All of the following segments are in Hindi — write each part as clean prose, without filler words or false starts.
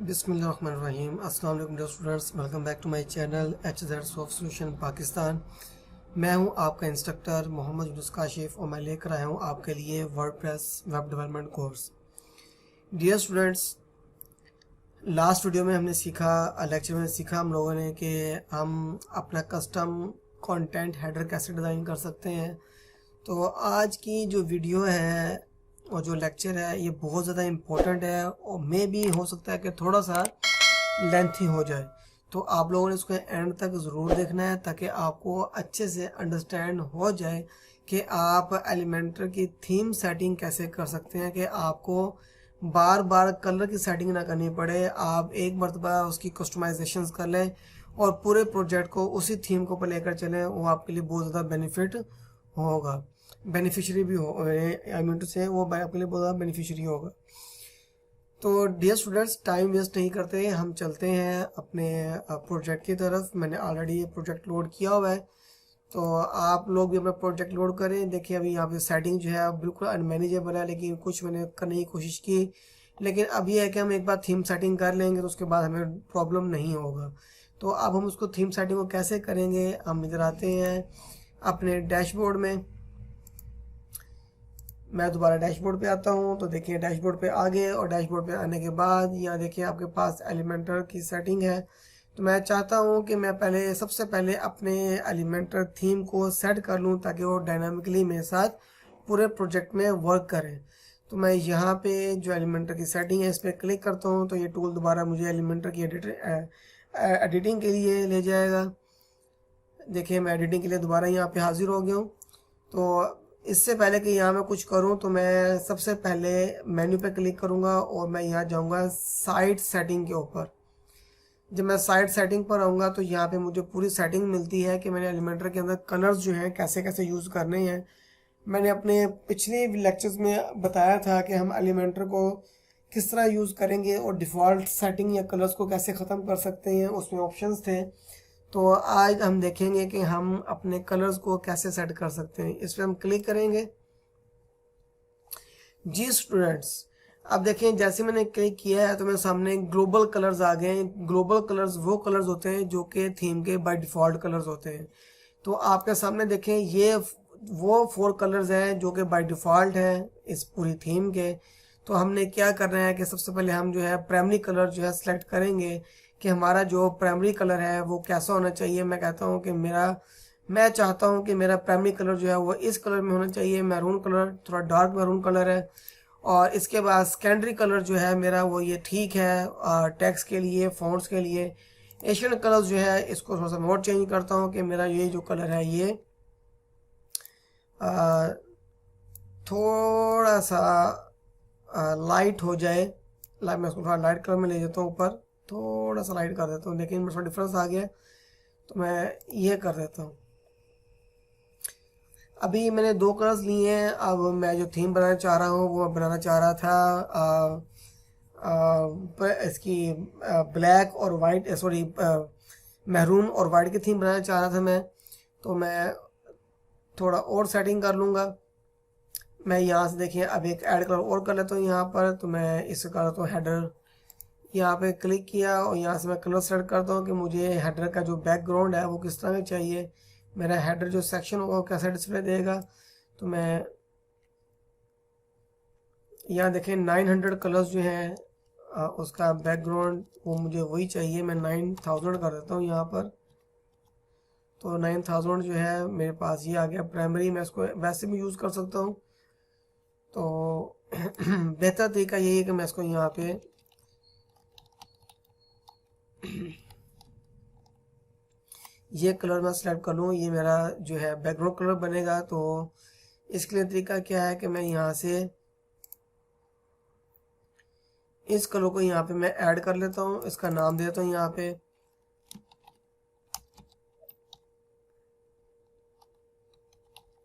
बिस्मिल्लाहिर्रहमानिर्रहीम। अस्सलाम वालेकुम dear students, welcome back to my channel HZ soft solution Pakistan. मैं हूं आपका इंस्ट्रक्टर मोहम्मद यूनुस काशिफ और मैं लेकर आया हूं आपके लिए WordPress web development course. Dear students, last video में हमने सीखा, लेक्चर में सीखा हम लोगों ने कि हम अपना कस्टम कंटेंट हेडर कैसे डिज़ाइन कर सकते हैं। तो आज की जो वीडियो है और जो लेक्चर है ये बहुत ज़्यादा इम्पोर्टेंट है और मे भी हो सकता है कि थोड़ा सा लेंथी हो जाए। तो आप लोगों ने इसको एंड तक ज़रूर देखना है ताकि आपको अच्छे से अंडरस्टैंड हो जाए कि आप एलिमेंटर की थीम सेटिंग कैसे कर सकते हैं, कि आपको बार बार कलर की सेटिंग ना करनी पड़े, आप एक मरतबा उसकी कस्टमाइजेशंस कर लें और पूरे प्रोजेक्ट को उसी थीम को लेकर चलें। वो आपके लिए बहुत ज़्यादा बेनिफिट होगा, बेनिफिशियरी भी हो, आई मीन टू से वो आपके लिए बहुत ज़्यादा बेनिफिशियरी होगा। तो डियर स्टूडेंट्स, टाइम वेस्ट नहीं करते, हम चलते हैं अपने प्रोजेक्ट की तरफ। मैंने ऑलरेडी ये प्रोजेक्ट लोड किया हुआ है, तो आप लोग भी अपना प्रोजेक्ट लोड करें। देखिए अभी यहाँ पे सेटिंग जो है बिल्कुल अनमैनेजेबल है, लेकिन कुछ मैंने करने की कोशिश की, लेकिन अब ये है कि हम एक बार थीम सेटिंग कर लेंगे तो उसके बाद हमें प्रॉब्लम नहीं होगा। तो अब हम उसको थीम सेटिंग को कैसे करेंगे, हम इधर आते हैं अपने डैशबोर्ड में। मैं दोबारा डैशबोर्ड पे आता हूँ, तो देखिए डैशबोर्ड पे आ गए और डैशबोर्ड पे आने के बाद यहाँ देखिए आपके पास एलिमेंटर की सेटिंग है। तो मैं चाहता हूँ कि मैं सबसे पहले अपने एलिमेंटर थीम को सेट कर लूँ ताकि वो डायनामिकली मेरे साथ पूरे प्रोजेक्ट में वर्क करे। तो मैं यहाँ पे जो एलिमेंटर की सेटिंग है इस पर क्लिक करता हूँ, तो ये टूल दोबारा मुझे एलिमेंटर की एडिटिंग के लिए ले जाएगा। देखिए मैं एडिटिंग के लिए दोबारा यहाँ पे हाजिर हो गया हूँ। तो इससे पहले कि यहाँ मैं कुछ करूँ तो मैं सबसे पहले मेन्यू पे क्लिक करूँगा और मैं यहाँ जाऊँगा साइट सेटिंग के ऊपर। जब मैं साइट सेटिंग पर आऊँगा तो यहाँ पे मुझे पूरी सेटिंग मिलती है कि मैंने एलिमेंटर के अंदर कलर्स जो हैं कैसे कैसे यूज़ करने हैं। मैंने अपने पिछले लेक्चर्स में बताया था कि हम एलिमेंटर को किस तरह यूज़ करेंगे और डिफ़ॉल्ट सेटिंग या कलर्स को कैसे ख़त्म कर सकते हैं, उसमें ऑप्शंस थे। तो आज हम देखेंगे कि हम अपने कलर्स को कैसे सेट कर सकते हैं। इस पर हम क्लिक करेंगे। जी स्टूडेंट्स, अब देखें जैसे मैंने क्लिक किया है तो मेरे सामने ग्लोबल कलर्स आ गए हैं। ग्लोबल कलर्स वो कलर्स होते हैं जो कि थीम के बाय डिफ़ॉल्ट कलर्स होते हैं। तो आपके सामने देखें ये वो 4 कलर्स हैं जो कि बाय डिफ़ॉल्ट हैं इस पूरी थीम के। तो हमने क्या करना है कि सबसे पहले हम जो है प्राइमरी कलर जो है सेलेक्ट करेंगे कि हमारा जो प्राइमरी कलर है वो कैसा होना चाहिए। मैं कहता हूँ कि मैं चाहता हूँ कि मेरा प्राइमरी कलर जो है वो इस कलर में होना चाहिए, मैरून कलर, थोड़ा डार्क मैरून कलर है। और इसके बाद सेकेंडरी कलर जो है मेरा वो ये ठीक है टेक्स्ट के लिए, फॉन्ट्स के लिए। एशियन कलर्स जो है इसको थोड़ा सा मैं और चेंज करता हूँ कि मेरा ये जो कलर है ये थोड़ा सा लाइट हो जाए। मैं इसको थोड़ा लाइट कलर में ले जाता हूँ, ऊपर थोड़ा सा लाइट कर देता हूँ, लेकिन थोड़ा डिफरेंस आ गया तो मैं ये कर देता हूँ। अभी मैंने 2 कलर्स लिए हैं। अब मैं जो थीम बनाना चाह रहा हूँ वो मैं बनाना चाह रहा था इसकी ब्लैक और वाइट, सॉरी मैरून और वाइट की थीम बनाना चाह रहा था मैं। तो मैं थोड़ा और सेटिंग कर लूँगा। मैं यहाँ से देखिए अब एक ऐड कलर और कर लेता हूँ यहाँ पर। तो मैं इसे कर लेता हूँ हेडर, यहाँ पे क्लिक किया और यहाँ से मैं कलर सेलेक्ट करता हूँ कि मुझे हेडर का जो बैकग्राउंड है वो किस तरह का चाहिए, मेरा हेडर जो सेक्शन होगा वो कैसा डिस्प्ले देगा। तो मैं यहाँ देखें 900 कलर्स जो हैं उसका बैकग्राउंड वो मुझे वही चाहिए। मैं 9000 कर देता हूँ यहाँ पर। तो 9000 जो है मेरे पास ये आ गया प्राइमरी। मैं इसको वैसे भी यूज़ कर सकता हूँ, तो बेहतर तरीका यही है कि मैं इसको यहाँ पे ये कलर मैं सेलेक्ट कर लूँ, ये मेरा जो है बैकग्राउंड कलर बनेगा। तो इसके लिए तरीका क्या है कि मैं यहाँ से इस कलर को यहाँ पे मैं ऐड कर लेता हूँ, इसका नाम देता हूँ यहाँ पे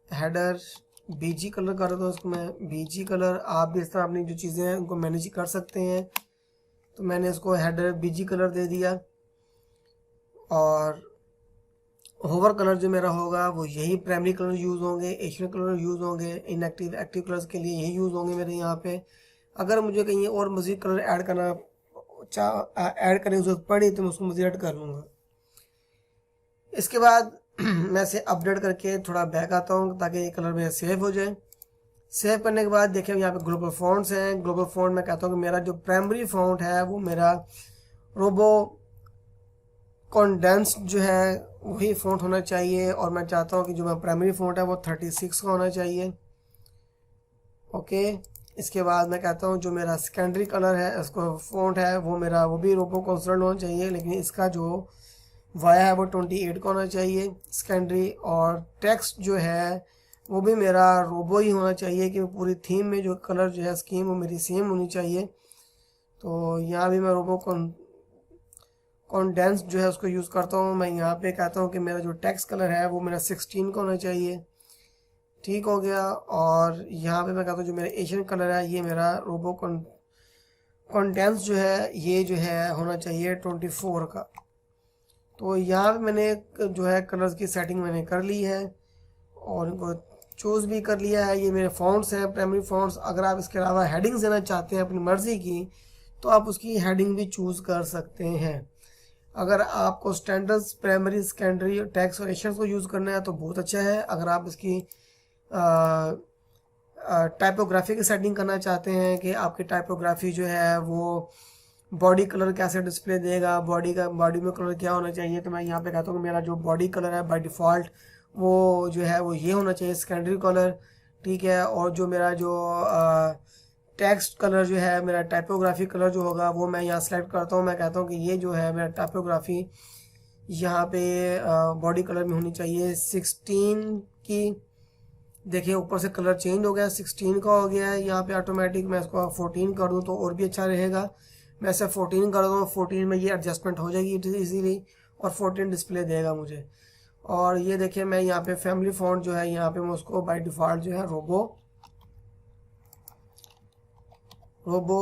हेडर बीजी कलर कर देता हूँ, इसको मैं बीजी कलर। आप भी इस तरह अपनी जो चीज़ें हैं उनको मैनेज कर सकते हैं। तो मैंने इसको हेडर बीजी कलर दे दिया और होवर कलर जो मेरा होगा वो यही प्राइमरी कलर यूज़ होंगे, एशियन कलर यूज़ होंगे, इनएक्टिव एक्टिव कलर्स के लिए यही यूज़ होंगे मेरे यहाँ पे। अगर मुझे कहीं और मज़ीद कलर ऐड करना ऐड करने की जरूरत पड़ी तो मैं उसको मज़ीद ऐड कर लूँगा। इसके बाद मैं इसे अपडेट करके थोड़ा बैक आता हूँ ताकि ये कलर मेरा सेव हो जाए। सेव करने के बाद देखिए यहाँ पे ग्लोबल फ़ॉन्ट्स हैं। ग्लोबल फ़ॉन्ट मैं कहता हूँ कि मेरा जो प्राइमरी फ़ॉन्ट है वो मेरा रोबो कॉन्डेंस जो है वही फ़ॉन्ट होना चाहिए, और मैं चाहता हूँ कि जो मेरा प्राइमरी फ़ॉन्ट है वो 36 का होना चाहिए। ओके, इसके बाद मैं कहता हूँ जो मेरा सेकेंडरी कलर है इसको फ़ॉन्ट है वो भी रोबो कॉन्सोनेंट होना चाहिए, लेकिन इसका जो वाया है वो 28 का होना चाहिए सेकेंडरी। और टेक्स्ट जो है वो भी मेरा रोबो ही होना चाहिए कि पूरी थीम में जो कलर जो है स्कीम वो मेरी सेम होनी चाहिए। तो यहाँ भी मैं रोबो कॉन्डेंस जो है उसको यूज़ करता हूँ। मैं यहाँ पे कहता हूँ कि मेरा जो टेक्स्ट कलर है वो मेरा 16 का होना चाहिए। ठीक हो गया। और यहाँ पे मैं कहता हूँ जो मेरा एशियन कलर है ये मेरा रोबो कॉन्डेंस जो है ये जो है होना चाहिए 24 का। तो यहाँ पे मैंने जो है कलर्स की सेटिंग मैंने कर ली है और इनको चूज़ भी कर लिया है। ये मेरे फ़ॉन्ट्स हैं, प्राइमरी फ़ॉन्ट्स। अगर आप इसके अलावा हेडिंग्स देना चाहते हैं अपनी मर्ज़ी की तो आप उसकी हेडिंग भी चूज़ कर सकते हैं। अगर आपको स्टैंडर्ड्स, प्राइमरी, सेकेंडरी, टेक्स्ट और एशियंस को यूज़ करना है तो बहुत अच्छा है। अगर आप इसकी टाइपोग्राफी की सेटिंग करना चाहते हैं कि आपकी टाइपोग्राफी जो है वो बॉडी कलर कैसे डिस्प्ले देगा, बॉडी में कलर क्या होना चाहिए, तो मैं यहाँ पे कहता हूँ कि मेरा जो बॉडी कलर है बाय डिफ़ॉल्ट वो जो है वो ये होना चाहिए सेकेंडरी कलर। ठीक है। और जो मेरा जो टेक्स्ट कलर जो है मेरा टाइपोग्राफी कलर जो होगा वो मैं यहाँ सेलेक्ट करता हूँ। मैं कहता हूँ कि ये जो है मेरा टाइपोग्राफी यहाँ पे बॉडी कलर में होनी चाहिए 16 की। देखिए ऊपर से कलर चेंज हो गया, 16 का हो गया है यहाँ पे ऑटोमेटिक। मैं इसको 14 कर दूँ तो और भी अच्छा रहेगा। मैं इसे 14 कर दूँ, 14 में ये एडजस्टमेंट हो जाएगी इजीली और 14 डिस्प्ले देगा मुझे। और ये देखिए मैं यहाँ पे फैमिली फ़ॉन्ट जो है यहाँ पे मैं उसको बाय डिफ़ॉल्ट जो है रोबो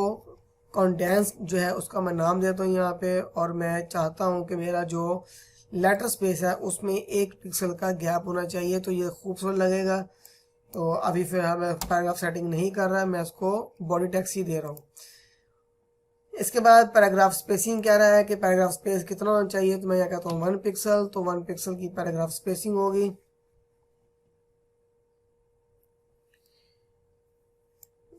कॉन्डेंस जो है उसका मैं नाम देता हूँ यहाँ पे। और मैं चाहता हूँ कि मेरा जो लेटर स्पेस है उसमें 1 पिक्सल का गैप होना चाहिए तो ये खूबसूरत लगेगा। तो अभी फिर मैं पैराग्राफ सेटिंग नहीं कर रहा, मैं इसको बॉडी टेक्स्ट ही दे रहा हूँ। इसके बाद पैराग्राफ स्पेसिंग कह रहा है कि पैराग्राफ स्पेस कितना होना चाहिए, तो मैं यहाँ कहता हूँ 1 पिक्सल। तो 1 पिक्सल की पैराग्राफ स्पेसिंग होगी।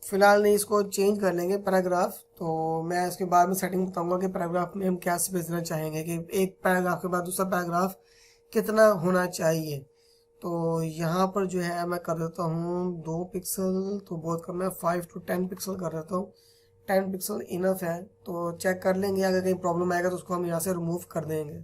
फिलहाल नहीं, इसको चेंज कर लेंगे पैराग्राफ। तो मैं इसके बाद में सेटिंग बताऊंगा कि पैराग्राफ में हम क्या स्पेस देना चाहेंगे कि एक पैराग्राफ के बाद दूसरा पैराग्राफ कितना होना चाहिए। तो यहाँ पर जो है मैं कर देता हूँ 2 पिक्सल, तो बहुत कम है, 5 to 10 पिक्सल कर देता हूँ। 10 पिक्सल इनफ है। तो चेक कर लेंगे, अगर कहीं प्रॉब्लम आएगा तो उसको हम यहाँ से रिमूव कर देंगे।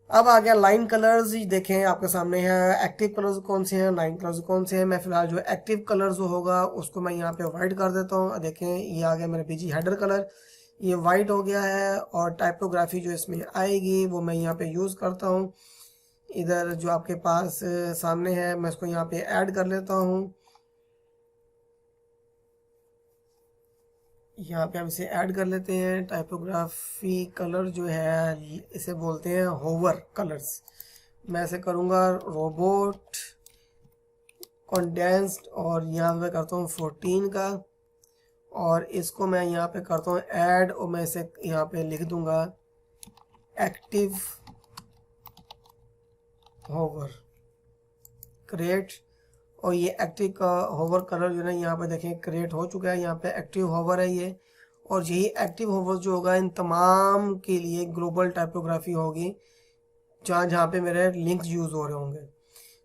अब आ गया लाइन कलर्स। देखें आपके सामने है एक्टिव कलर्स कौन से हैं, लाइन कलर्स कौन से हैं। मैं फिलहाल जो एक्टिव कलर जो होगा उसको मैं यहाँ पे वाइट कर देता हूँ। देखें ये आ गया मेरा बीजी हेडर कलर, ये वाइट हो गया है। और टाइपोग्राफी जो इसमें आएगी वो मैं यहाँ पे यूज़ करता हूँ। इधर जो आपके पास सामने है मैं इसको यहाँ पे ऐड कर लेता हूँ। यहाँ पे हम इसे ऐड कर लेते हैं। टाइपोग्राफी कलर जो है इसे बोलते हैं होवर कलर्स। मैं इसे करूँगा रोबोट कंडेंस्ड और यहाँ पे करता हूँ 14 का। और इसको मैं यहाँ पे करता हूँ ऐड और मैं इसे यहाँ पे लिख दूँगा एक्टिव होवर क्रिएट। और ये एक्टिव का होवर कलर जो है ना यहाँ पे देखें क्रिएट हो चुका है। यहाँ पे एक्टिव होवर है ये। और यही एक्टिव होवर जो होगा इन तमाम के लिए ग्लोबल टाइपोग्राफी होगी जहाँ जहाँ पे मेरे लिंक्स यूज़ हो रहे होंगे।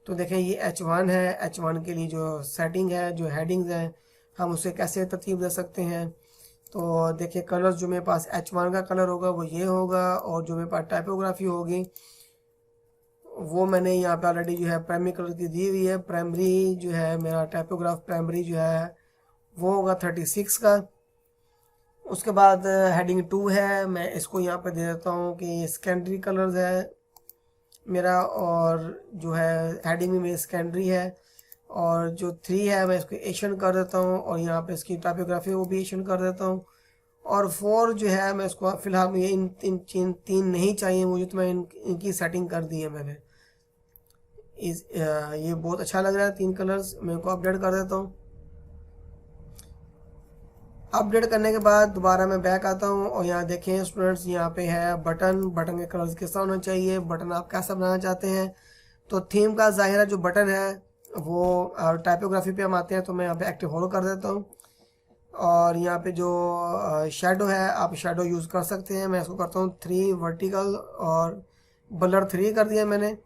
तो देखें ये H1 है। H1 के लिए जो सेटिंग है, जो हेडिंग्स हैं, हम उसे कैसे तरतीब दे सकते हैं। तो देखिए कलर्स जो मेरे पास H1 का कलर होगा वो ये होगा। और जो मेरे पास टाइपोग्राफी होगी वो मैंने यहाँ पे ऑलरेडी जो है प्राइमरी कलर की दी हुई है। प्राइमरी जो है मेरा टाइपोग्राफ प्राइमरी जो है वो होगा 36 का। उसके बाद हेडिंग 2 है, मैं इसको यहाँ पे दे देता हूँ कि सेकेंडरी कलर्स है मेरा। और जो है हेडिंग में मेरी सेकेंडरी है। और जो 3 है मैं इसको एशियन कर देता हूँ। और यहाँ पे इसकी टाइपोग्राफी वो भी एशियन कर देता हूँ। और 4 जो है मैं इसको फिलहाल ये इन 3 नहीं चाहिए मुझे, तो मैं इनकी सेटिंग कर दी है मैंने। ये बहुत अच्छा लग रहा है 3 कलर्स। मैं इनको अपडेट कर देता हूँ। अपडेट करने के बाद दोबारा मैं बैक आता हूँ और यहाँ देखें स्टूडेंट्स, यहाँ पे है बटन के कलर्स कैसा होना चाहिए, बटन आप कैसा बनाना चाहते हैं। तो थीम का ज़ाहिर है जो बटन है वो टाइपोग्राफी पे हम आते हैं, तो मैं यहाँ पे एक्टिव होल्ड कर देता हूँ। और यहाँ पे जो शेडो है आप शेडो यूज़ कर सकते हैं। मैं इसको करता हूँ 3 वर्टिकल और ब्लर 3 कर दिया मैंने,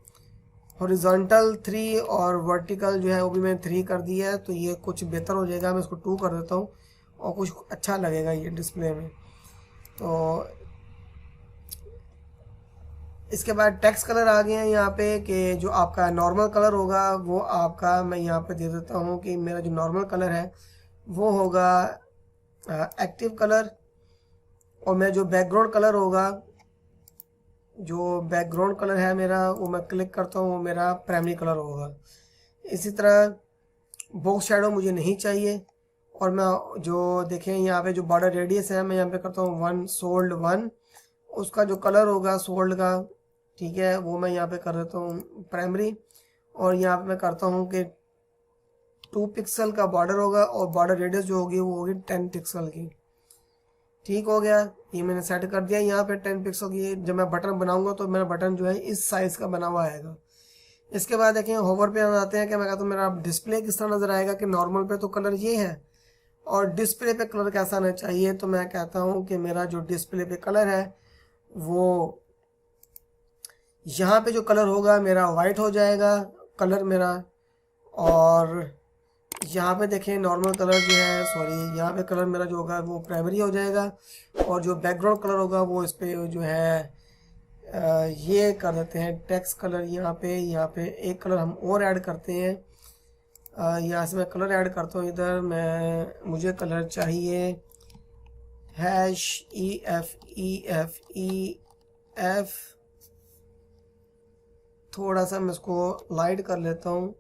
हॉरिजॉन्टल 3 और वर्टिकल जो है वो भी मैंने 3 कर दिया है। तो ये कुछ बेहतर हो जाएगा, मैं इसको 2 कर देता हूँ और कुछ अच्छा लगेगा ये डिस्प्ले में। तो इसके बाद टेक्स्ट कलर आ गए हैं यहाँ पे कि जो आपका नॉर्मल कलर होगा वो आपका, मैं यहाँ पे दे देता हूँ कि मेरा जो नॉर्मल कलर है वो होगा एक्टिव कलर, और मैं जो बैकग्राउंड कलर होगा, जो बैकग्राउंड कलर है मेरा वो मैं क्लिक करता हूँ, वो मेरा प्राइमरी कलर होगा। इसी तरह बॉक्स शेडो मुझे नहीं चाहिए, और मैं जो देखें यहाँ पे जो बॉर्डर रेडियस है मैं यहाँ पे करता हूँ 1 सोल्ड 1, उसका जो कलर होगा सोल्ड का, ठीक है, वो मैं यहाँ पे कर देता हूँ प्राइमरी। और यहाँ पे मैं करता हूँ कि 2 पिक्सल का बॉर्डर होगा और बॉर्डर रेडियस जो होगी वो होगी 10 पिक्सल की। ठीक हो गया, ये मैंने सेट कर दिया यहाँ पे 10 पिक्सल की। जब मैं बटन बनाऊंगा तो मेरा बटन जो है इस साइज़ का बना हुआ आएगा। इसके बाद देखें होवर पे हम आते हैं कि मैं कहता हूँ मेरा डिस्प्ले किस तरह नज़र आएगा, कि नॉर्मल पे तो कलर ये है और डिस्प्ले पे कलर कैसा आना चाहिए। तो मैं कहता हूँ कि मेरा जो डिस्प्ले पे कलर है वो यहाँ पे जो कलर होगा मेरा वाइट हो जाएगा कलर मेरा, और यहाँ पे देखें नॉर्मल कलर जो है, सॉरी, यहाँ पे कलर मेरा जो होगा वो प्राइमरी हो जाएगा, और जो बैकग्राउंड कलर होगा वो इस पे जो है ये कर देते हैं टेक्स्ट कलर। यहाँ पे एक कलर हम और ऐड करते हैं, यहाँ से मैं कलर ऐड करता हूँ इधर। मुझे कलर चाहिए EF थोड़ा सा मैं इसको लाइट कर लेता हूँ।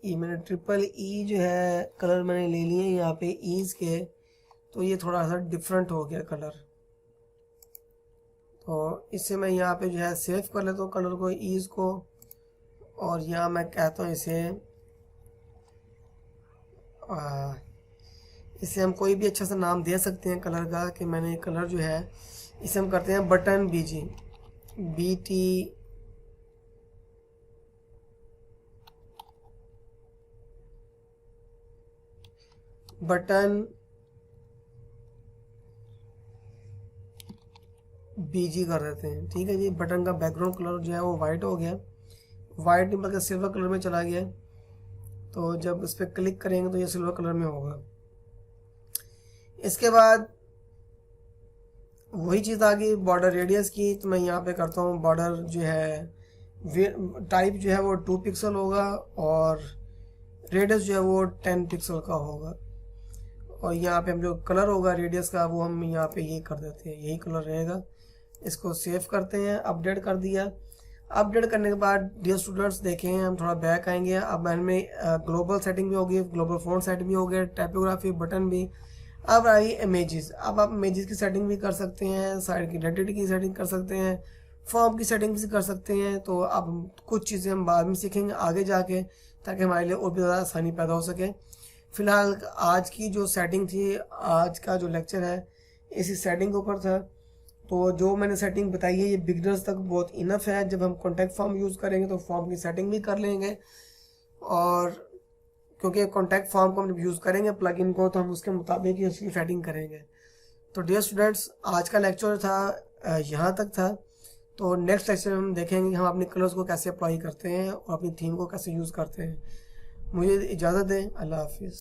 ये मैंने EEE जो है कलर मैंने ले लिए यहाँ पे ईज के, तो ये थोड़ा सा डिफरेंट हो गया कलर। तो इससे मैं यहाँ पे जो है सेव कर लेता हूँ कलर को, ईज को, और यहाँ मैं कहता हूँ इसे हम कोई भी अच्छा सा नाम दे सकते हैं कलर का, कि मैंने कलर जो है इसे हम करते हैं बटन BT बटन BG कर देते हैं। ठीक है जी, बटन का बैकग्राउंड कलर जो है वो वाइट हो गया, वाइट नहीं बल्कि सिल्वर कलर में चला गया। तो जब इस पर क्लिक करेंगे तो ये सिल्वर कलर में होगा। इसके बाद वही चीज़ आ गई बॉर्डर रेडियस की, तो मैं यहाँ पे करता हूँ बॉर्डर जो है टाइप जो है वो 2 पिक्सल होगा और रेडियस जो है वो 10 पिक्सल का होगा। और यहाँ पे हम जो कलर होगा रेडियस का वो हम यहाँ पे ये कर देते हैं, यही कलर रहेगा। इसको सेव करते हैं, अपडेट कर दिया। अपडेट करने के बाद डियर स्टूडेंट्स देखें हम थोड़ा बैक आएंगे। अब में ग्लोबल सेटिंग भी होगी, ग्लोबल फॉन्ट सेट भी हो गया, टाइपोग्राफी बटन भी। अब आई इमेजेस। अब आप इमेजेस की सेटिंग भी कर सकते हैं, साइड की आइडेंटिटी की सेटिंग कर सकते हैं, फॉर्म की सेटिंग भी कर सकते हैं। तो अब कुछ चीज़ें हम बाद में सीखेंगे आगे जाके, ताकि हमारे लिए और भी ज़्यादा आसानी पैदा हो सके। फ़िलहाल आज की जो सेटिंग थी, आज का जो लेक्चर है इसी सेटिंग के ऊपर था। तो जो मैंने सेटिंग बताई है ये बिगनर्स तक बहुत इनफ है। जब हम कॉन्टैक्ट फॉर्म यूज़ करेंगे तो फॉर्म की सेटिंग भी कर लेंगे, और क्योंकि कॉन्टैक्ट फॉर्म को हम जब यूज़ करेंगे प्लगइन को तो हम उसके मुताबिक ही उसकी सेटिंग करेंगे। तो डियर स्टूडेंट्स आज का लेक्चर था यहाँ तक था। तो नेक्स्ट लेक्चर में हम देखेंगे कि हम अपने कलर्स को कैसे अप्लाई करते हैं और अपनी थीम को कैसे यूज़ करते हैं। मुझे इजाज़त दें, अल्लाह हाफिज़।